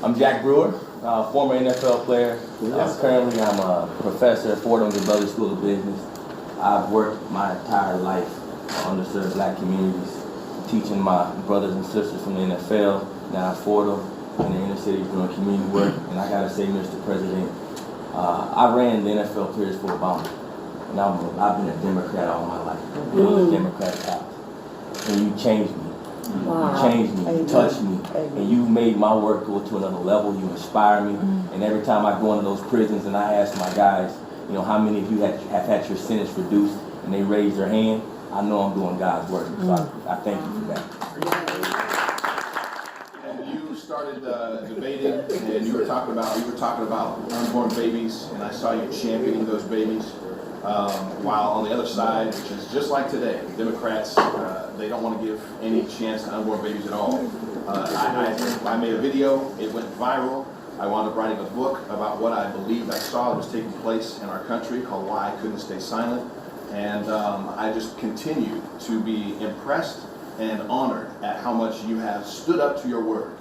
I'm Jack Brewer, former NFL player. Currently, I'm a professor at Fordham Brothers School of Business. I've worked my entire life on underserved black communities, teaching my brothers and sisters from the NFL, now at Fordham, in the inner cities doing community work. And I gotta say, Mr. President, I ran the NFL Players for Obama, and I've been a Democrat all my life. I was a Democratic house, and you changed me. Wow. You changed me, you touched me, and you made my work go to another level. You inspire me, and every time I go into those prisons and I ask my guys, you know, how many of you have had your sentence reduced, and they raise their hand, I know I'm doing God's work. So I thank you for that. And you started debating, and you were talking about unborn babies, and I saw you championing those babies. While on the other side, which is just like today, Democrats, they don't want to give any chance to unborn babies at all. I made a video, it went viral. I wound up writing a book about what I believed I saw that was taking place in our country called Why I Couldn't Stay Silent. And I just continue to be impressed and honored at how much you have stood up to your word,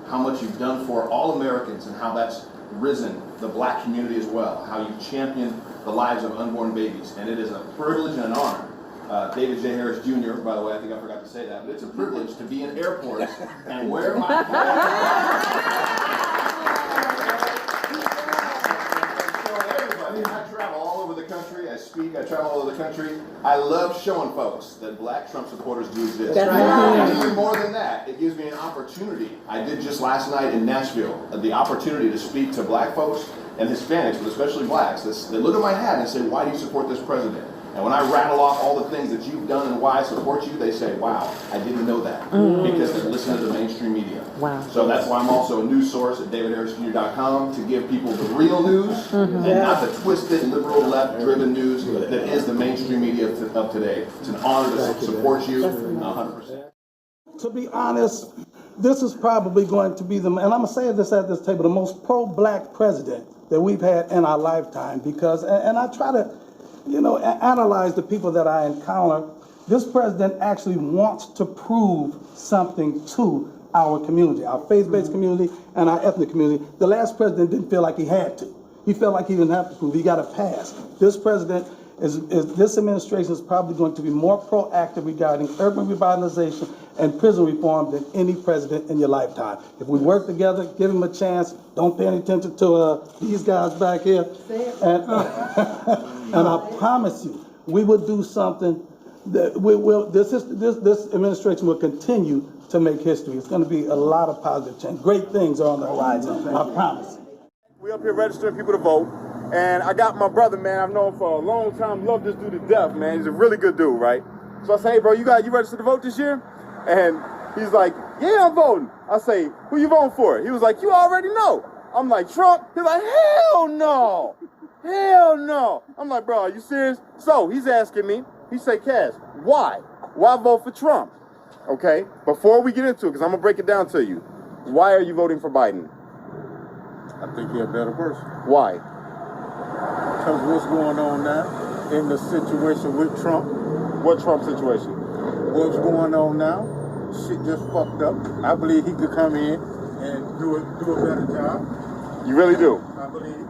how much you've done for all Americans, and how that's risen the black community as well, how you champion the lives of unborn babies. And it is a privilege and an honor. David J. Harris Jr., by the way, I think I forgot to say that, but it's a privilege to be in airports and wear my I travel all over the country, I speak, I travel all over the country. I love showing folks that black Trump supporters do exist. That's right. And even more than that, it gives me an opportunity. I did just last night in Nashville, the opportunity to speak to black folks and Hispanics, but especially blacks, that look at my hat and say, why do you support this president? And when I rattle off all the things that you've done and why I support you, they say, wow, I didn't know that. Because they listen to the mainstream media. Wow. So that's why I'm also a news source at davidharrisjr.com to give people the real news and not the twisted, liberal, left-driven news that is the mainstream media of today. It's an honor to support you 100%. To be honest, this is probably going to be and I'm going to say this at this table, the most pro-black president that we've had in our lifetime, because, and I try to, you know, analyze the people that I encounter. This president actually wants to prove something to our community, our faith-based community and our ethnic community. The last president didn't feel like he had to. He felt like he didn't have to prove. He got a pass. This president this administration is probably going to be more proactive regarding urban revitalization and prison reform than any president in your lifetime. If we work together, give him a chance, don't pay any attention to these guys back here, and I promise you, we will do something that we will. This administration will continue to make history. It's going to be a lot of positive change. Great things are on the horizon. I promise. We up here registering people to vote. And I got my brother, man, I've known for a long time, love this dude to death, man. He's a really good dude, right? So I say, hey, bro, you registered to vote this year? And he's like, yeah, I'm voting. I say, who you voting for? He was like, you already know. I'm like, Trump? He's like, hell no. Hell no. I'm like, bro, are you serious? So he's asking me, he say, Cass, why? Why vote for Trump? Okay, before we get into it, because I'm going to break it down to you. Why are you voting for Biden? I think he's a better person. Why? Because what's going on now in the situation with Trump. What Trump situation? What's going on now? Shit just fucked up. I believe he could come in and do a better job. You really do? I believe.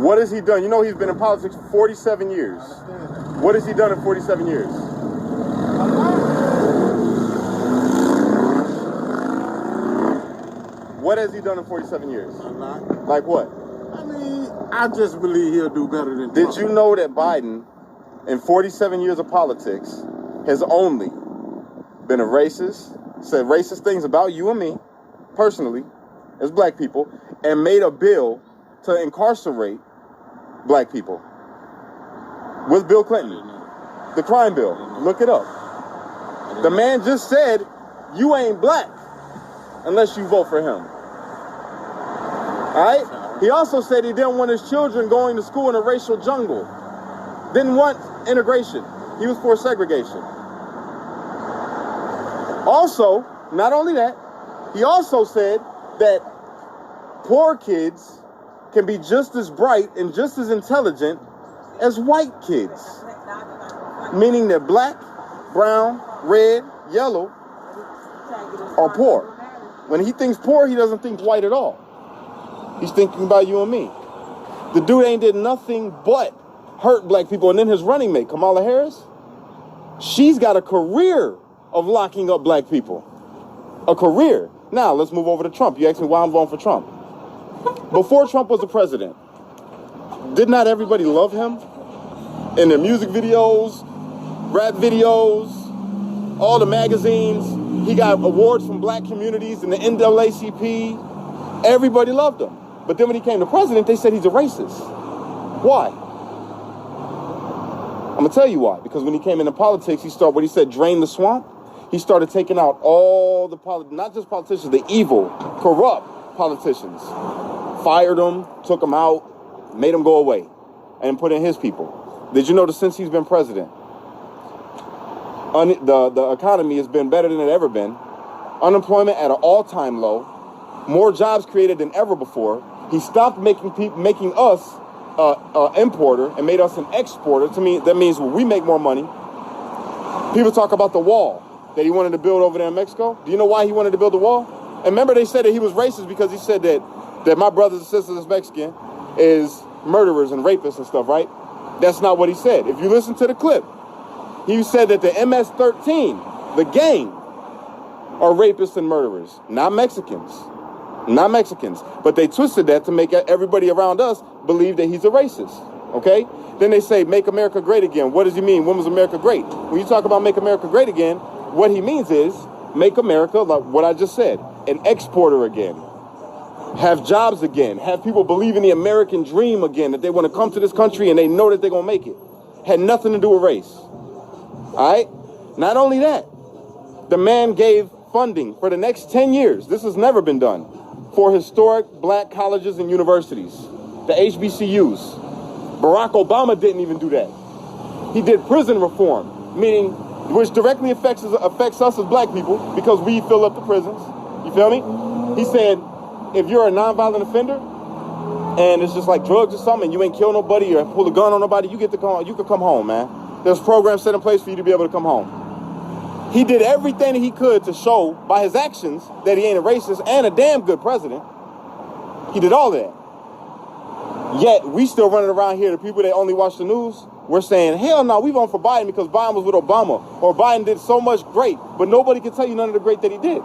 What has he done? You know he's been in politics for 47 years. I understand that. What has he done in 47 years? What has he done in 47 years? A lot. Like what? I mean, I just believe he'll do better than Did Trump. you know that Biden, in 47 years of politics, has only been a racist, said racist things about you and me, personally, as black people, and made a bill to incarcerate black people? With Bill Clinton. The crime bill. Look it up. The man just said, you ain't black unless you vote for him. All right? He also said he didn't want his children going to school in a racial jungle. Didn't want integration. He was for segregation. Also, not only that, he also said that poor kids can be just as bright and just as intelligent as white kids. Meaning that black, brown, red, yellow are poor. When he thinks poor, he doesn't think white at all. He's thinking about you and me. The dude ain't did nothing but hurt black people. And then his running mate, Kamala Harris, she's got a career of locking up black people. A career. Now, let's move over to Trump. You asked me why I'm voting for Trump. Before Trump was the president, did not everybody love him? In their music videos, rap videos, all the magazines. He got awards from black communities in the NAACP. Everybody loved him. But then when he came to president, they said he's a racist. Why? I'm gonna tell you why. Because when he came into politics, he started what he said, drain the swamp. He started taking out all the not just politicians, the evil, corrupt politicians. Fired them, took them out, made them go away, and put in his people. Did you notice since he's been president, the economy has been better than it ever been. Unemployment at an all-time low. More jobs created than ever before. He stopped making us an importer and made us an exporter. To me, that means we make more money. People talk about the wall that he wanted to build over there in Mexico. Do you know why he wanted to build the wall? And remember they said that he was racist because he said that my brothers and sisters that's Mexican is murderers and rapists and stuff, right? That's not what he said. If you listen to the clip, he said that the MS-13, the gang, are rapists and murderers, not Mexicans. Not Mexicans. But they twisted that to make everybody around us believe that he's a racist, okay? Then they say, make America great again. What does he mean? When was America great? When you talk about make America great again, what he means is make America, like what I just said, an exporter again. Have jobs again. Have people believe in the American dream again, that they want to come to this country and they know that they're going to make it. Had nothing to do with race. All right? Not only that, the man gave funding for the next 10 years. This has never been done. For historic black colleges and universities, the HBCUs. Barack Obama didn't even do that. He did prison reform, meaning which directly affects us as black people because we fill up the prisons. You feel me? He said, if you're a nonviolent offender and it's just like drugs or something and you ain't kill nobody or pull a gun on nobody, you can come home, man. There's programs set in place for you to be able to come home. He did everything that he could to show by his actions that he ain't a racist and a damn good president. He did all that. Yet we still running around here, the people that only watch the news, we're saying, hell no, we voting for Biden because Biden was with Obama or Biden did so much great, but nobody can tell you none of the great that he did.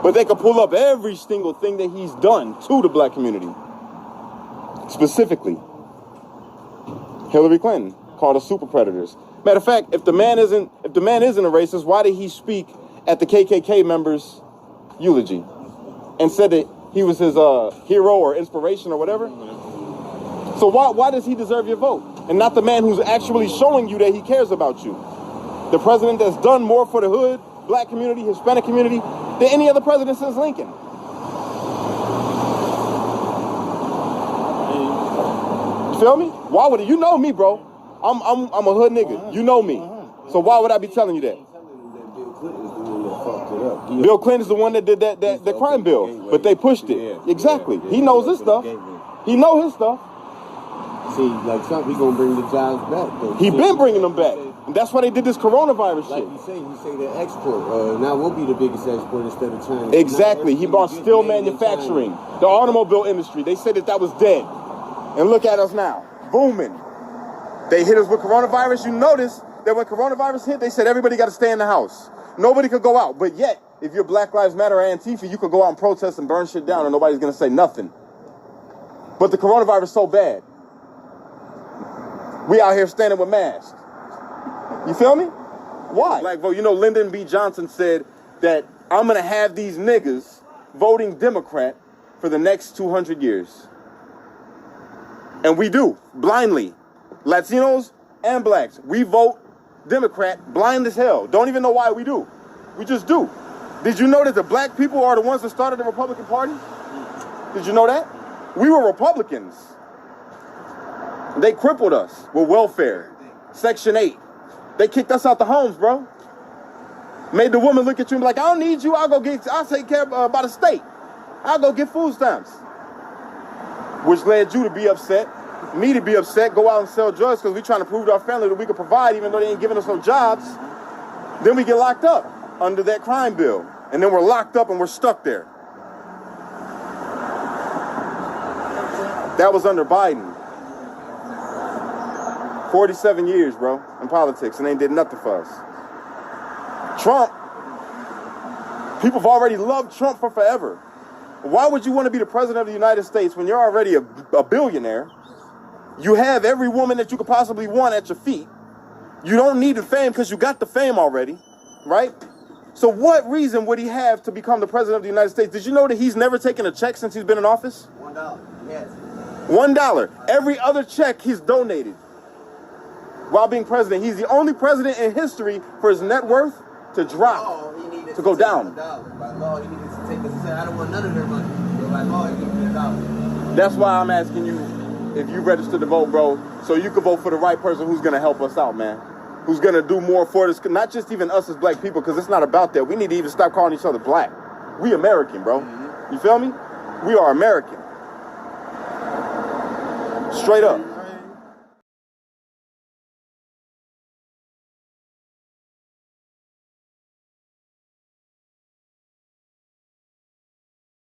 But they could pull up every single thing that he's done to the black community. Specifically, Hillary Clinton called us super predators. Matter of fact, if the man isn't a racist, why did he speak at the KKK members' eulogy and said that he was his hero or inspiration or whatever? So why does he deserve your vote? And not the man who's actually showing you that he cares about you. The president that's done more for the hood, black community, Hispanic community, than any other president since Lincoln. You feel me? Why would you know me, bro? I'm a hood nigga. You know me. So why would I be telling you that? Bill Clinton's the one that did that crime bill, but they pushed it. Exactly. He knows his stuff. He knows his stuff. See, like Trump, he gonna bring the jobs back. Though. He been bringing them back. And that's why they did this coronavirus like shit. You say the export. Now we'll be the biggest export instead of China. Exactly. He brought steel manufacturing, the automobile industry. They said that was dead. And look at us now, booming. They hit us with coronavirus. You notice that when coronavirus hit, they said everybody got to stay in the house. Nobody could go out. But yet, if you're Black Lives Matter or Antifa, you could go out and protest and burn shit down and nobody's going to say nothing. But the coronavirus is so bad. We out here standing with masks. You feel me? Why? Black vote. You know, Lyndon B. Johnson said that I'm going to have these niggas voting Democrat for the next 200 years. And we do, blindly. Latinos and blacks. We vote Democrat blind as hell. Don't even know why we do. We just do. Did you know that the black people are the ones that started the Republican Party? Did you know that? We were Republicans. They crippled us with welfare, Section 8. They kicked us out the homes, bro. Made the woman look at you and be like, I don't need you. I'll take care by the state. I'll go get food stamps. Which led you to be upset, me to be upset, go out and sell drugs because we're trying to prove to our family that we can provide even though they ain't giving us no jobs. Then we get locked up under that crime bill. And then we're locked up and we're stuck there. That was under Biden. 47 years, bro, in politics, and they did nothing for us. Trump, people have already loved Trump for forever. Why would you want to be the president of the United States when you're already a billionaire? You have every woman that you could possibly want at your feet. You don't need the fame because you got the fame already, right? So what reason would he have to become the president of the United States? Did you know that he's never taken a check since he's been in office? $1. Yes. $1. Every other check he's donated while being president. He's the only president in history for his net worth to drop, to go down. By law, he needed to take this. I don't want none of their money. So by law, he needed $1. That's why I'm asking you if you registered to vote, bro, so you can vote for the right person who's going to help us out, man. Who's going to do more for this, not just even us as black people, because it's not about that. We need to even stop calling each other black. We American, bro. You feel me? We are American. Straight up.